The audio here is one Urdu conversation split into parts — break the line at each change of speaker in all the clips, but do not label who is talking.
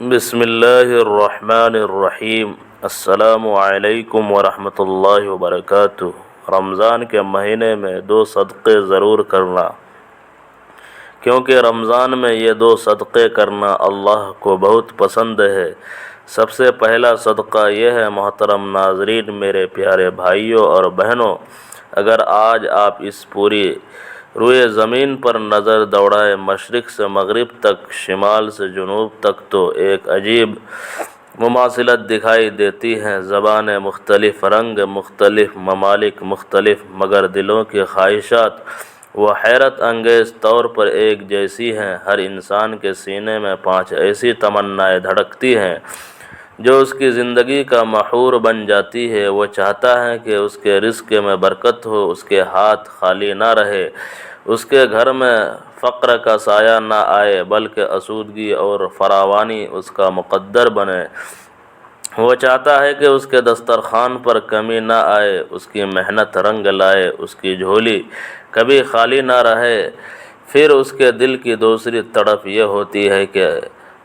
بسم اللہ الرحمن الرحیم۔ السلام علیکم ورحمۃ اللہ وبرکاتہ۔ رمضان کے مہینے میں 2 صدقے ضرور کرنا، کیونکہ رمضان میں یہ 2 صدقے کرنا اللہ کو بہت پسند ہے۔ سب سے پہلا صدقہ یہ ہے محترم ناظرین، میرے پیارے بھائیوں اور بہنوں، اگر آج آپ اس پوری روئے زمین پر نظر دوڑائے مشرق سے مغرب تک، شمال سے جنوب تک، تو ایک عجیب مماثلت دکھائی دیتی ہے۔ زبانیں مختلف، رنگ مختلف، ممالک مختلف، مگر دلوں کی خواہشات وہ حیرت انگیز طور پر ایک جیسی ہیں۔ ہر انسان کے سینے میں 5 ایسی تمنائیں دھڑکتی ہیں جو اس کی زندگی کا محور بن جاتی ہے۔ وہ چاہتا ہے کہ اس کے رزق میں برکت ہو، اس کے ہاتھ خالی نہ رہے، اس کے گھر میں فقر کا سایہ نہ آئے، بلکہ آسودگی اور فراوانی اس کا مقدر بنے۔ وہ چاہتا ہے کہ اس کے دسترخوان پر کمی نہ آئے، اس کی محنت رنگ لائے، اس کی جھولی کبھی خالی نہ رہے۔ پھر اس کے دل کی دوسری تڑپ یہ ہوتی ہے کہ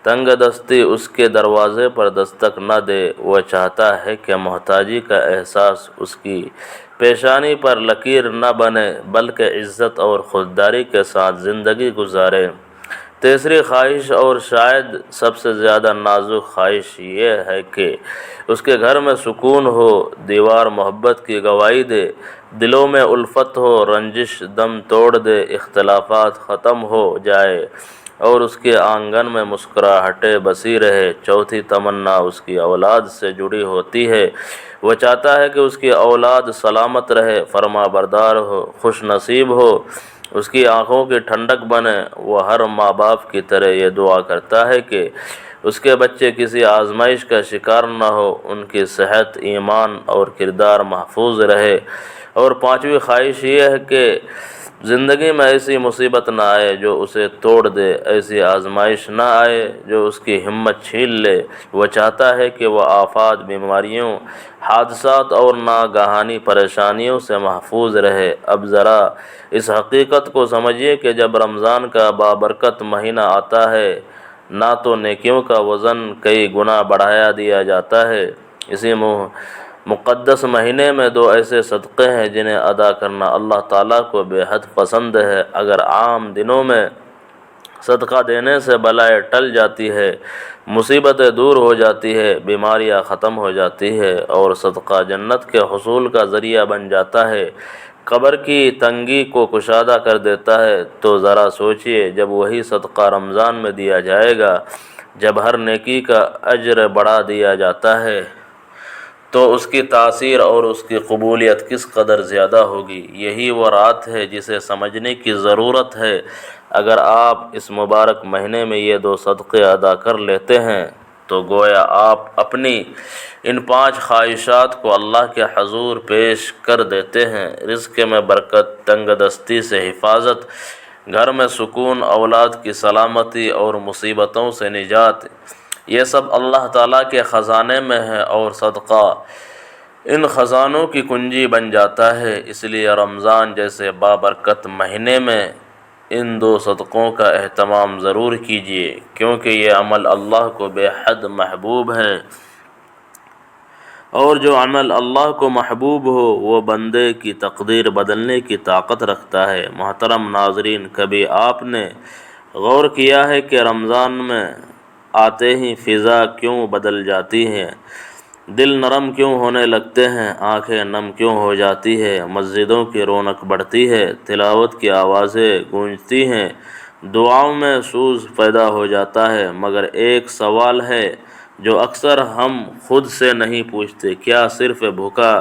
تنگ دستی اس کے دروازے پر دستک نہ دے۔ وہ چاہتا ہے کہ محتاجی کا احساس اس کی پیشانی پر لکیر نہ بنے، بلکہ عزت اور خودداری کے ساتھ زندگی گزارے۔ تیسری خواہش، اور شاید سب سے زیادہ نازک خواہش، یہ ہے کہ اس کے گھر میں سکون ہو، دیوار محبت کی گواہی دے، دلوں میں الفت ہو، رنجش دم توڑ دے، اختلافات ختم ہو جائے اور اس کے آنگن میں مسکراہٹیں بسی رہے۔ چوتھی تمنا اس کی اولاد سے جڑی ہوتی ہے۔ وہ چاہتا ہے کہ اس کی اولاد سلامت رہے، فرما بردار ہو، خوش نصیب ہو، اس کی آنکھوں کی ٹھنڈک بنے۔ وہ ہر ماں باپ کی طرح یہ دعا کرتا ہے کہ اس کے بچے کسی آزمائش کا شکار نہ ہو، ان کی صحت، ایمان اور کردار محفوظ رہے۔ اور 5ویں خواہش یہ ہے کہ زندگی میں ایسی مصیبت نہ آئے جو اسے توڑ دے، ایسی آزمائش نہ آئے جو اس کی ہمت چھین لے۔ وہ چاہتا ہے کہ وہ آفات، بیماریوں، حادثات اور ناگہانی پریشانیوں سے محفوظ رہے۔ اب ذرا اس حقیقت کو سمجھیے کہ جب رمضان کا بابرکت مہینہ آتا ہے، نہ تو نیکیوں کا وزن کئی گنا بڑھا دیا جاتا ہے۔ اسی مقدس مہینے میں 2 ایسے صدقے ہیں جنہیں ادا کرنا اللہ تعالیٰ کو بے حد پسند ہے۔ اگر عام دنوں میں صدقہ دینے سے بلائیں ٹل جاتی ہے، مصیبتیں دور ہو جاتی ہے، بیماریاں ختم ہو جاتی ہے اور صدقہ جنت کے حصول کا ذریعہ بن جاتا ہے، قبر کی تنگی کو کشادہ کر دیتا ہے، تو ذرا سوچئے جب وہی صدقہ رمضان میں دیا جائے گا، جب ہر نیکی کا اجر بڑھا دیا جاتا ہے، تو اس کی تاثیر اور اس کی قبولیت کس قدر زیادہ ہوگی۔ یہی وہ رات ہے جسے سمجھنے کی ضرورت ہے۔ اگر آپ اس مبارک مہینے میں یہ 2 صدقے ادا کر لیتے ہیں تو گویا آپ اپنی ان 5 خواہشات کو اللہ کے حضور پیش کر دیتے ہیں۔ رزق میں برکت، تنگ دستی سے حفاظت، گھر میں سکون، اولاد کی سلامتی اور مصیبتوں سے نجات، یہ سب اللہ تعالیٰ کے خزانے میں ہے، اور صدقہ ان خزانوں کی کنجی بن جاتا ہے۔ اس لیے رمضان جیسے بابرکت مہینے میں ان 2 صدقوں کا اہتمام ضرور کیجیے، کیونکہ یہ عمل اللہ کو بے حد محبوب ہے، اور جو عمل اللہ کو محبوب ہو وہ بندے کی تقدیر بدلنے کی طاقت رکھتا ہے۔ محترم ناظرین، کبھی آپ نے غور کیا ہے کہ رمضان میں آتے ہی فضا کیوں بدل جاتی ہے؟ دل نرم کیوں ہونے لگتے ہیں، آنکھیں نم کیوں ہو جاتی ہے، مسجدوں کی رونق بڑھتی ہے، تلاوت کی آوازیں گونجتی ہیں، دعاؤں میں سوز پیدا ہو جاتا ہے؟ مگر ایک سوال ہے جو اکثر ہم خود سے نہیں پوچھتے، کیا صرف بھوکا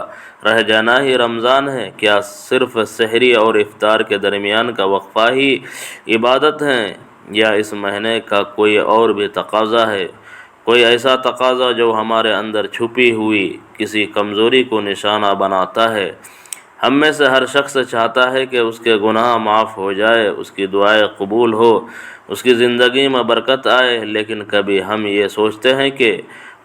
رہ جانا ہی رمضان ہے؟ کیا صرف سحری اور افطار کے درمیان کا وقفہ ہی عبادت ہے، یا اس مہینے کا کوئی اور بھی تقاضا ہے؟ کوئی ایسا تقاضا جو ہمارے اندر چھپی ہوئی کسی کمزوری کو نشانہ بناتا ہے؟ ہم میں سے ہر شخص چاہتا ہے کہ اس کے گناہ معاف ہو جائے، اس کی دعائیں قبول ہو، اس کی زندگی میں برکت آئے، لیکن کبھی ہم یہ سوچتے ہیں کہ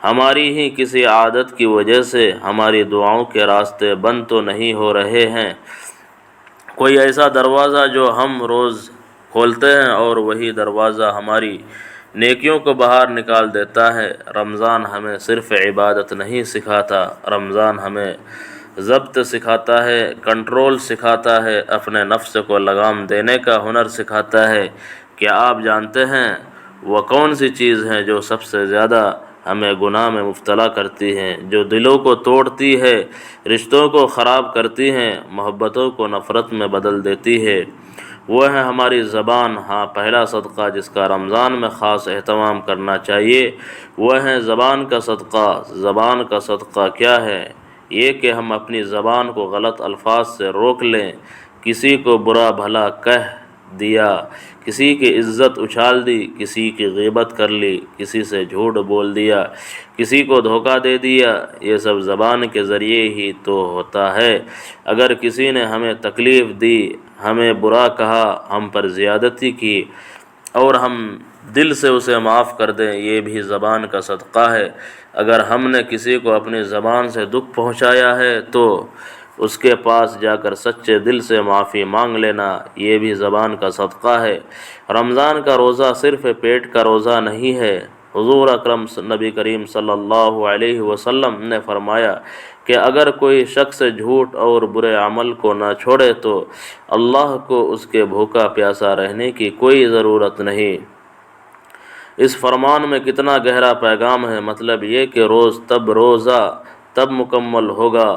ہماری ہی کسی عادت کی وجہ سے ہماری دعاؤں کے راستے بند تو نہیں ہو رہے ہیں؟ کوئی ایسا دروازہ جو ہم روز کھولتے ہیں اور وہی دروازہ ہماری نیکیوں کو باہر نکال دیتا ہے۔ رمضان ہمیں صرف عبادت نہیں سکھاتا، رمضان ہمیں ضبط سکھاتا ہے، کنٹرول سکھاتا ہے، اپنے نفس کو لگام دینے کا ہنر سکھاتا ہے۔ کیا آپ جانتے ہیں وہ کون سی چیز ہے جو سب سے زیادہ ہمیں گناہ میں مبتلا کرتی ہیں، جو دلوں کو توڑتی ہے، رشتوں کو خراب کرتی ہیں، محبتوں کو نفرت میں بدل دیتی ہے؟ وہ ہے ہماری زبان۔ ہاں، پہلا صدقہ جس کا رمضان میں خاص اہتمام کرنا چاہیے وہ ہے زبان کا صدقہ۔ زبان کا صدقہ کیا ہے؟ یہ کہ ہم اپنی زبان کو غلط الفاظ سے روک لیں۔ کسی کو برا بھلا کہہ دیا، کسی کی عزت اچھال دی، کسی کی غیبت کر لی، کسی سے جھوٹ بول دیا، کسی کو دھوکہ دے دیا، یہ سب زبان کے ذریعے ہی تو ہوتا ہے۔ اگر کسی نے ہمیں تکلیف دی، ہمیں برا کہا، ہم پر زیادتی کی اور ہم دل سے اسے معاف کر دیں، یہ بھی زبان کا صدقہ ہے۔ اگر ہم نے کسی کو اپنی زبان سے دکھ پہنچایا ہے تو اس کے پاس جا کر سچے دل سے معافی مانگ لینا، یہ بھی زبان کا صدقہ ہے۔ رمضان کا روزہ صرف پیٹ کا روزہ نہیں ہے۔ حضور اکرم نبی کریم صلی اللہ علیہ وسلم نے فرمایا کہ اگر کوئی شخص جھوٹ اور برے عمل کو نہ چھوڑے تو اللہ کو اس کے بھوکا پیاسا رہنے کی کوئی ضرورت نہیں۔ اس فرمان میں کتنا گہرا پیغام ہے۔ مطلب یہ کہ روزہ تب مکمل ہوگا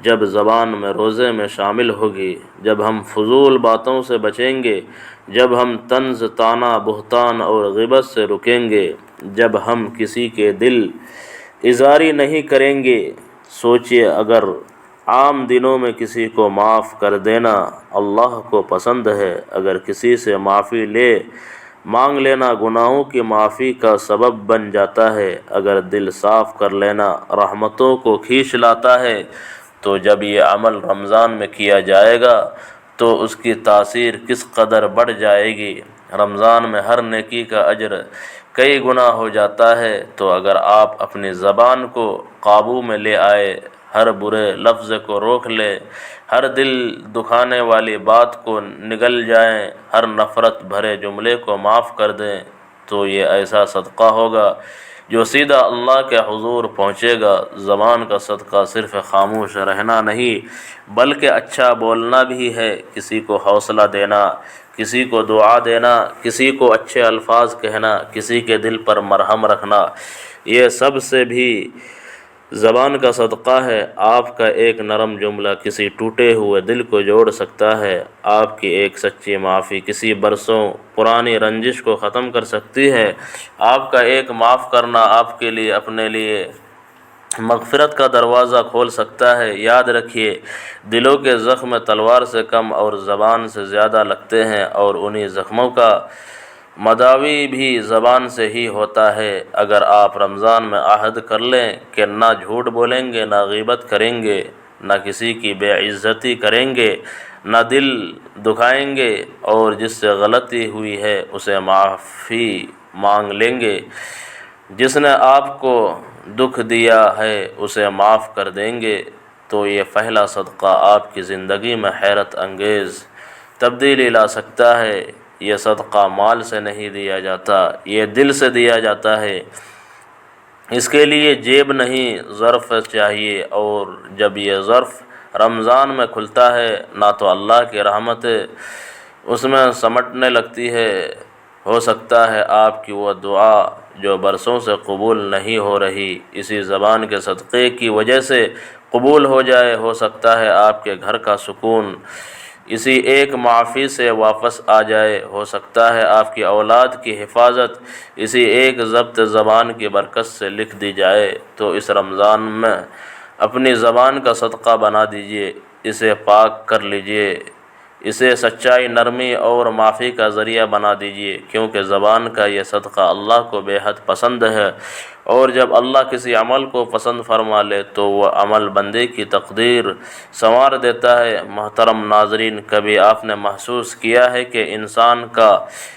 جب زبان میں روزے میں شامل ہوگی، جب ہم فضول باتوں سے بچیں گے، جب ہم طنز، طعنہ، بہتان اور غیبت سے رکیں گے، جب ہم کسی کے دل ازاری نہیں کریں گے۔ سوچئے، اگر عام دنوں میں کسی کو معاف کر دینا اللہ کو پسند ہے، اگر کسی سے معافی مانگ لینا گناہوں کی معافی کا سبب بن جاتا ہے، اگر دل صاف کر لینا رحمتوں کو کھینچ لاتا ہے، تو جب یہ عمل رمضان میں کیا جائے گا تو اس کی تاثیر کس قدر بڑھ جائے گی۔ رمضان میں ہر نیکی کا اجر کئی گنا ہو جاتا ہے۔ تو اگر آپ اپنی زبان کو قابو میں لے آئے، ہر برے لفظ کو روک لیں، ہر دل دکھانے والی بات کو نگل جائیں، ہر نفرت بھرے جملے کو معاف کر دیں، تو یہ ایسا صدقہ ہوگا جو سیدھا اللہ کے حضور پہنچے گا۔ زبان کا صدقہ صرف خاموش رہنا نہیں بلکہ اچھا بولنا بھی ہے۔ کسی کو حوصلہ دینا، کسی کو دعا دینا، کسی کو اچھے الفاظ کہنا، کسی کے دل پر مرہم رکھنا، یہ سب سے بھی زبان کا صدقہ ہے۔ آپ کا ایک نرم جملہ کسی ٹوٹے ہوئے دل کو جوڑ سکتا ہے۔ آپ کی ایک سچی معافی کسی برسوں پرانی رنجش کو ختم کر سکتی ہے۔ آپ کا ایک معاف کرنا آپ کے لیے اپنے لیے مغفرت کا دروازہ کھول سکتا ہے۔ یاد رکھیے، دلوں کے زخم تلوار سے کم اور زبان سے زیادہ لگتے ہیں، اور انہی زخموں کا مداوی بھی زبان سے ہی ہوتا ہے۔ اگر آپ رمضان میں عہد کر لیں کہ نہ جھوٹ بولیں گے، نہ غیبت کریں گے، نہ کسی کی بے عزتی کریں گے، نہ دل دکھائیں گے، اور جس سے غلطی ہوئی ہے اسے معافی مانگ لیں گے، جس نے آپ کو دکھ دیا ہے اسے معاف کر دیں گے، تو یہ پہلا صدقہ آپ کی زندگی میں حیرت انگیز تبدیلی لا سکتا ہے۔ یہ صدقہ مال سے نہیں دیا جاتا، یہ دل سے دیا جاتا ہے۔ اس کے لیے جیب نہیں، ظرف چاہیے، اور جب یہ ظرف رمضان میں کھلتا ہے، نہ تو اللہ کی رحمت اس میں سمٹنے لگتی ہے، ہو سکتا ہے آپ کی وہ دعا جو برسوں سے قبول نہیں ہو رہی اسی زبان کے صدقے کی وجہ سے قبول ہو جائے، ہو سکتا ہے آپ کے گھر کا سکون اسی ایک معافی سے واپس آ جائے، ہو سکتا ہے آپ کی اولاد کی حفاظت اسی ایک ضبط زبان کی برکت سے لکھ دی جائے۔ تو اس رمضان میں اپنی زبان کا صدقہ بنا دیجئے، اسے پاک کر لیجئے، اسے سچائی، نرمی اور معافی کا ذریعہ بنا دیجئے، کیونکہ زبان کا یہ صدقہ اللہ کو بے حد پسند ہے، اور جب اللہ کسی عمل کو پسند فرما لے تو وہ عمل بندے کی تقدیر سنوار دیتا ہے۔ محترم ناظرین، کبھی آپ نے محسوس کیا ہے کہ انسان کا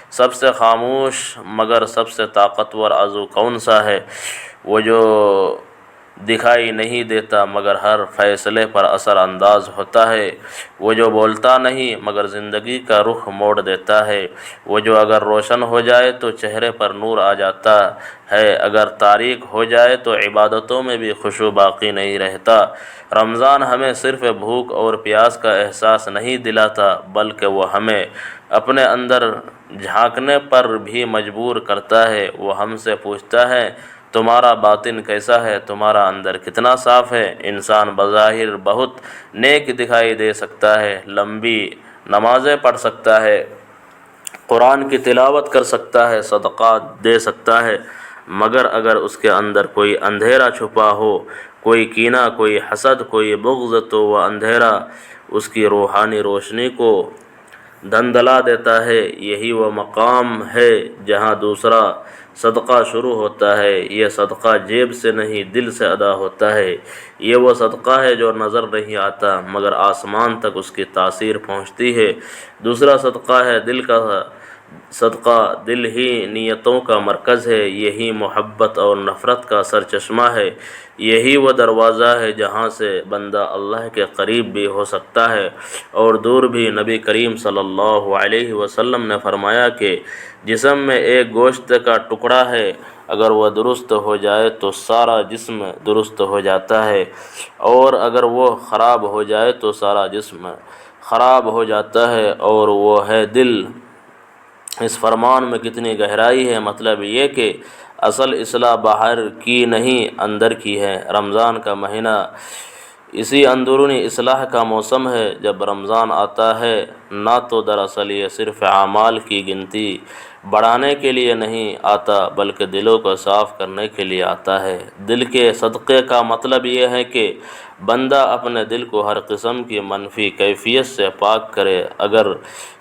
سب سے خاموش مگر سب سے طاقتور عضو کون سا ہے؟ وہ جو دکھائی نہیں دیتا مگر ہر فیصلے پر اثر انداز ہوتا ہے۔ وہ جو بولتا نہیں مگر زندگی کا رخ موڑ دیتا ہے۔ وہ جو اگر روشن ہو جائے تو چہرے پر نور آ جاتا ہے، اگر تاریک ہو جائے تو عبادتوں میں بھی خشوع باقی نہیں رہتا۔ رمضان ہمیں صرف بھوک اور پیاس کا احساس نہیں دلاتا بلکہ وہ ہمیں اپنے اندر جھانکنے پر بھی مجبور کرتا ہے۔ وہ ہم سے پوچھتا ہے تمہارا باطن کیسا ہے، تمہارا اندر کتنا صاف ہے۔ انسان بظاہر بہت نیک دکھائی دے سکتا ہے، لمبی نمازیں پڑھ سکتا ہے، قرآن کی تلاوت کر سکتا ہے، صدقات دے سکتا ہے، مگر اگر اس کے اندر کوئی اندھیرا چھپا ہو، کوئی کینہ، کوئی حسد، کوئی بغض، تو وہ اندھیرا اس کی روحانی روشنی کو دھندلا دیتا ہے۔ یہی وہ مقام ہے جہاں دوسرا صدقہ شروع ہوتا ہے۔ یہ صدقہ جیب سے نہیں دل سے ادا ہوتا ہے۔ یہ وہ صدقہ ہے جو نظر نہیں آتا مگر آسمان تک اس کی تاثیر پہنچتی ہے۔ دوسرا صدقہ ہے دل کا صدقہ، دل ہی نیتوں کا مرکز ہے، یہی محبت اور نفرت کا سرچشمہ ہے۔ یہی وہ دروازہ ہے جہاں سے بندہ اللہ کے قریب بھی ہو سکتا ہے اور دور بھی۔ نبی کریم صلی اللہ علیہ وسلم نے فرمایا کہ جسم میں ایک گوشت کا ٹکڑا ہے، اگر وہ درست ہو جائے تو سارا جسم درست ہو جاتا ہے، اور اگر وہ خراب ہو جائے تو سارا جسم خراب ہو جاتا ہے، اور وہ ہے دل۔ اس فرمان میں کتنی گہرائی ہے۔ مطلب یہ کہ اصل اصلاح باہر کی نہیں اندر کی ہے۔ رمضان کا مہینہ اسی اندرونی اصلاح کا موسم ہے۔ جب رمضان آتا ہے نہ تو دراصل یہ صرف اعمال کی گنتی بڑھانے کے لیے نہیں آتا بلکہ دلوں کو صاف کرنے کے لیے آتا ہے۔ دل کے صدقے کا مطلب یہ ہے کہ بندہ اپنے دل کو ہر قسم کی منفی کیفیت سے پاک کرے۔ اگر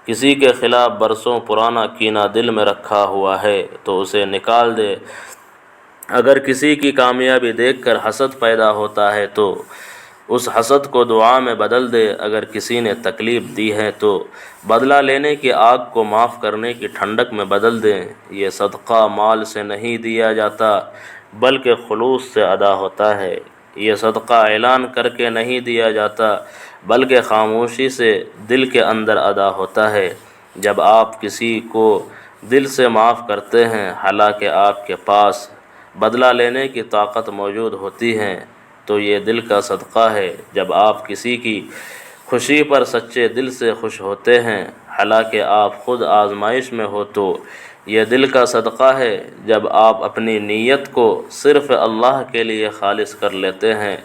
کسی کے خلاف برسوں پرانا کینہ دل میں رکھا ہوا ہے تو اسے نکال دے، اگر کسی کی کامیابی دیکھ کر حسد پیدا ہوتا ہے تو اس حسد کو دعا میں بدل دے، اگر کسی نے تکلیف دی ہے تو بدلہ لینے کی آگ کو معاف کرنے کی ٹھنڈک میں بدل دیں۔ یہ صدقہ مال سے نہیں دیا جاتا بلکہ خلوص سے ادا ہوتا ہے۔ یہ صدقہ اعلان کر کے نہیں دیا جاتا بلکہ خاموشی سے دل کے اندر ادا ہوتا ہے۔ جب آپ کسی کو دل سے معاف کرتے ہیں حالانکہ آپ کے پاس بدلہ لینے کی طاقت موجود ہوتی ہے تو یہ دل کا صدقہ ہے۔ جب آپ کسی کی خوشی پر سچے دل سے خوش ہوتے ہیں حالانکہ آپ خود آزمائش میں ہو تو یہ دل کا صدقہ ہے۔ جب آپ اپنی نیت کو صرف اللہ کے لیے خالص کر لیتے ہیں،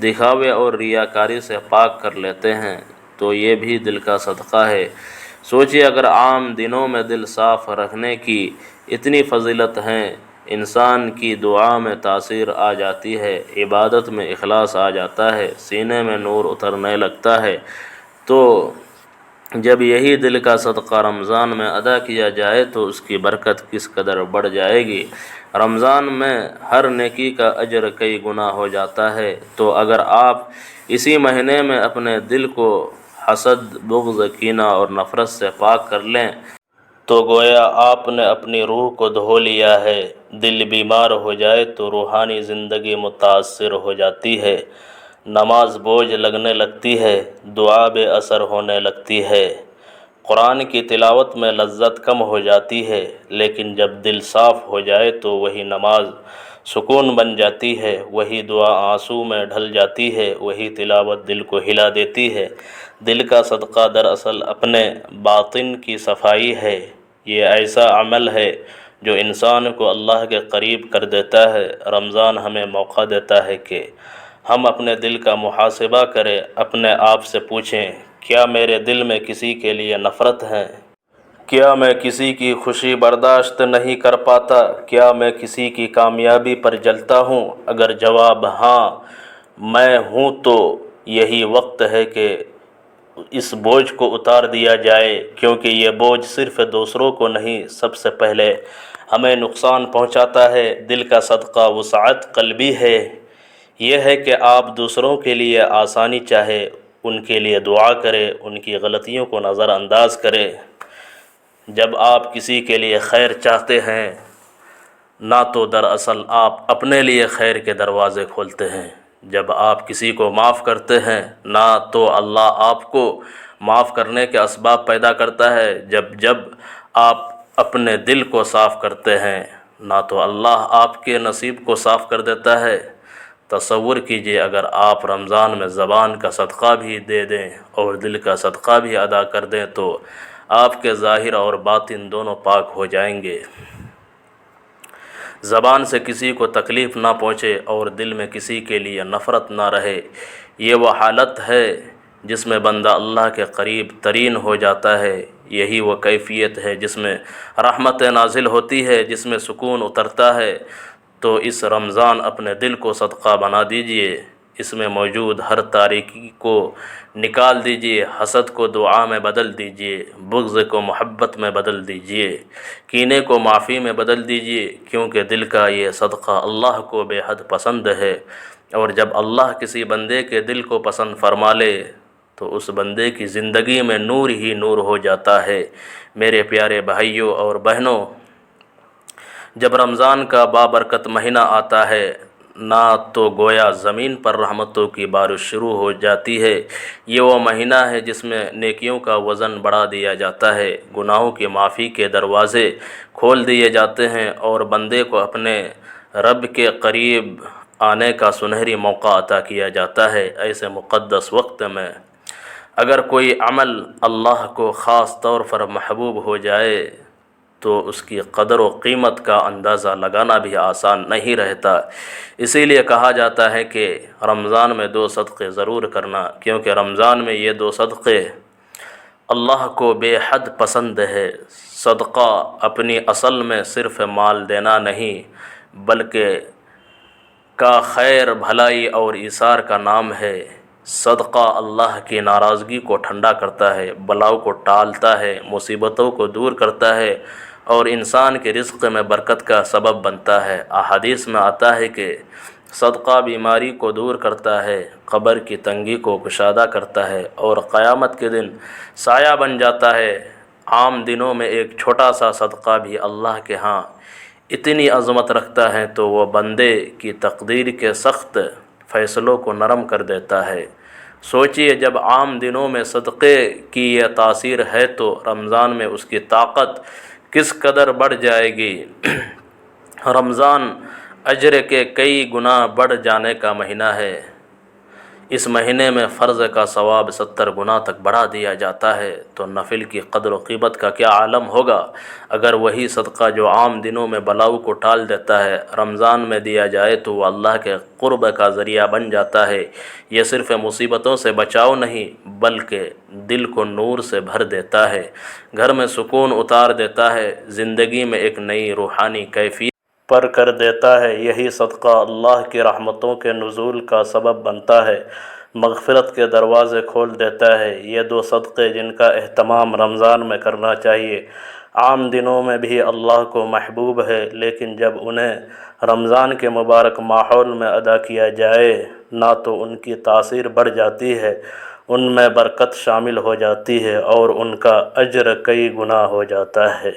دکھاوے اور ریاکاری سے پاک کر لیتے ہیں تو یہ بھی دل کا صدقہ ہے۔ سوچئے اگر عام دنوں میں دل صاف رکھنے کی اتنی فضیلت ہے، انسان کی دعا میں تاثیر آ جاتی ہے، عبادت میں اخلاص آ جاتا ہے، سینے میں نور اترنے لگتا ہے، تو جب یہی دل کا صدقہ رمضان میں ادا کیا جائے تو اس کی برکت کس قدر بڑھ جائے گی۔ رمضان میں ہر نیکی کا اجر کئی گنا ہو جاتا ہے، تو اگر آپ اسی مہینے میں اپنے دل کو حسد، بغض، کینہ اور نفرت سے پاک کر لیں تو گویا آپ نے اپنی روح کو دھو لیا ہے۔ دل بیمار ہو جائے تو روحانی زندگی متاثر ہو جاتی ہے، نماز بوجھ لگنے لگتی ہے، دعا بے اثر ہونے لگتی ہے، قرآن کی تلاوت میں لذت کم ہو جاتی ہے، لیکن جب دل صاف ہو جائے تو وہی نماز سکون بن جاتی ہے، وہی دعا آنسو میں ڈھل جاتی ہے، وہی تلاوت دل کو ہلا دیتی ہے۔ دل کا صدقہ دراصل اپنے باطن کی صفائی ہے۔ یہ ایسا عمل ہے جو انسان کو اللہ کے قریب کر دیتا ہے۔ رمضان ہمیں موقع دیتا ہے کہ ہم اپنے دل کا محاسبہ کریں، اپنے آپ سے پوچھیں کیا میرے دل میں کسی کے لیے نفرت ہے؟ کیا میں کسی کی خوشی برداشت نہیں کر پاتا؟ کیا میں کسی کی کامیابی پر جلتا ہوں؟ اگر جواب ہاں میں ہوں تو یہی وقت ہے کہ اس بوجھ کو اتار دیا جائے، کیونکہ یہ بوجھ صرف دوسروں کو نہیں سب سے پہلے ہمیں نقصان پہنچاتا ہے۔ دل کا صدقہ وسعت قلبی ہے، یہ ہے کہ آپ دوسروں کے لیے آسانی چاہے، ان کے لیے دعا کرے، ان کی غلطیوں کو نظر انداز کرے۔ جب آپ کسی کے لیے خیر چاہتے ہیں نہ تو دراصل آپ اپنے لیے خیر کے دروازے کھولتے ہیں جب آپ کسی کو معاف کرتے ہیں، نہ تو اللہ آپ کو معاف کرنے کے اسباب پیدا کرتا ہے جب آپ اپنے دل کو صاف کرتے ہیں، نہ تو اللہ آپ کے نصیب کو صاف کر دیتا ہے۔ تصور کیجئے اگر آپ رمضان میں زبان کا صدقہ بھی دے دیں اور دل کا صدقہ بھی ادا کر دیں تو آپ کے ظاہر اور باطن دونوں پاک ہو جائیں گے۔ زبان سے کسی کو تکلیف نہ پہنچے اور دل میں کسی کے لیے نفرت نہ رہے، یہ وہ حالت ہے جس میں بندہ اللہ کے قریب ترین ہو جاتا ہے۔ یہی وہ کیفیت ہے جس میں رحمت نازل ہوتی ہے، جس میں سکون اترتا ہے۔ تو اس رمضان اپنے دل کو صدقہ بنا دیجئے، اس میں موجود ہر تاریکی کو نکال دیجئے، حسد کو دعا میں بدل دیجئے، بغض کو محبت میں بدل دیجئے، کینے کو معافی میں بدل دیجئے، کیونکہ دل کا یہ صدقہ اللہ کو بے حد پسند ہے، اور جب اللہ کسی بندے کے دل کو پسند فرما لے تو اس بندے کی زندگی میں نور ہی نور ہو جاتا ہے۔ میرے پیارے بھائیوں اور بہنوں، جب رمضان کا بابرکت مہینہ آتا ہے، نہ تو گویا زمین پر رحمتوں کی بارش شروع ہو جاتی ہے، یہ وہ مہینہ ہے جس میں نیکیوں کا وزن بڑھا دیا جاتا ہے، گناہوں کی معافی کے دروازے کھول دیے جاتے ہیں اور بندے کو اپنے رب کے قریب آنے کا سنہری موقع عطا کیا جاتا ہے۔ ایسے مقدس وقت میں اگر کوئی عمل اللہ کو خاص طور پر محبوب ہو جائے تو اس کی قدر و قیمت کا اندازہ لگانا بھی آسان نہیں رہتا۔ اسی لیے کہا جاتا ہے کہ رمضان میں 2 صدقے ضرور کرنا، کیونکہ رمضان میں یہ 2 صدقے اللہ کو بے حد پسند ہے۔ صدقہ اپنی اصل میں صرف مال دینا نہیں بلکہ کا خیر، بھلائی اور ایثار کا نام ہے۔ صدقہ اللہ کی ناراضگی کو ٹھنڈا کرتا ہے، بلاؤں کو ٹالتا ہے، مصیبتوں کو دور کرتا ہے اور انسان کے رزق میں برکت کا سبب بنتا ہے۔ احادیث میں آتا ہے کہ صدقہ بیماری کو دور کرتا ہے، قبر کی تنگی کو کشادہ کرتا ہے اور قیامت کے دن سایہ بن جاتا ہے۔ عام دنوں میں ایک چھوٹا سا صدقہ بھی اللہ کے ہاں اتنی عظمت رکھتا ہے تو وہ بندے کی تقدیر کے سخت فیصلوں کو نرم کر دیتا ہے۔ سوچئے جب عام دنوں میں صدقے کی یہ تاثیر ہے تو رمضان میں اس کی طاقت کس قدر بڑھ جائے گی۔ رمضان اجر کے کئی گنا بڑھ جانے کا مہینہ ہے۔ اس مہینے میں فرض کا ثواب 70 گنا تک بڑھا دیا جاتا ہے، تو نفل کی قدر و قیمت کا کیا عالم ہوگا۔ اگر وہی صدقہ جو عام دنوں میں بلاؤں کو ٹال دیتا ہے رمضان میں دیا جائے تو وہ اللہ کے قرب کا ذریعہ بن جاتا ہے۔ یہ صرف مصیبتوں سے بچاؤ نہیں بلکہ دل کو نور سے بھر دیتا ہے، گھر میں سکون اتار دیتا ہے، زندگی میں ایک نئی روحانی کیفیت پر کر دیتا ہے۔ یہی صدقہ اللہ کی رحمتوں کے نزول کا سبب بنتا ہے، مغفرت کے دروازے کھول دیتا ہے۔ یہ 2 صدقے جن کا اہتمام رمضان میں کرنا چاہیے، عام دنوں میں بھی اللہ کو محبوب ہے، لیکن جب انہیں رمضان کے مبارک ماحول میں ادا کیا جائے نہ تو ان کی تاثیر بڑھ جاتی ہے، ان میں برکت شامل ہو جاتی ہے اور ان کا اجر کئی گنا ہو جاتا ہے۔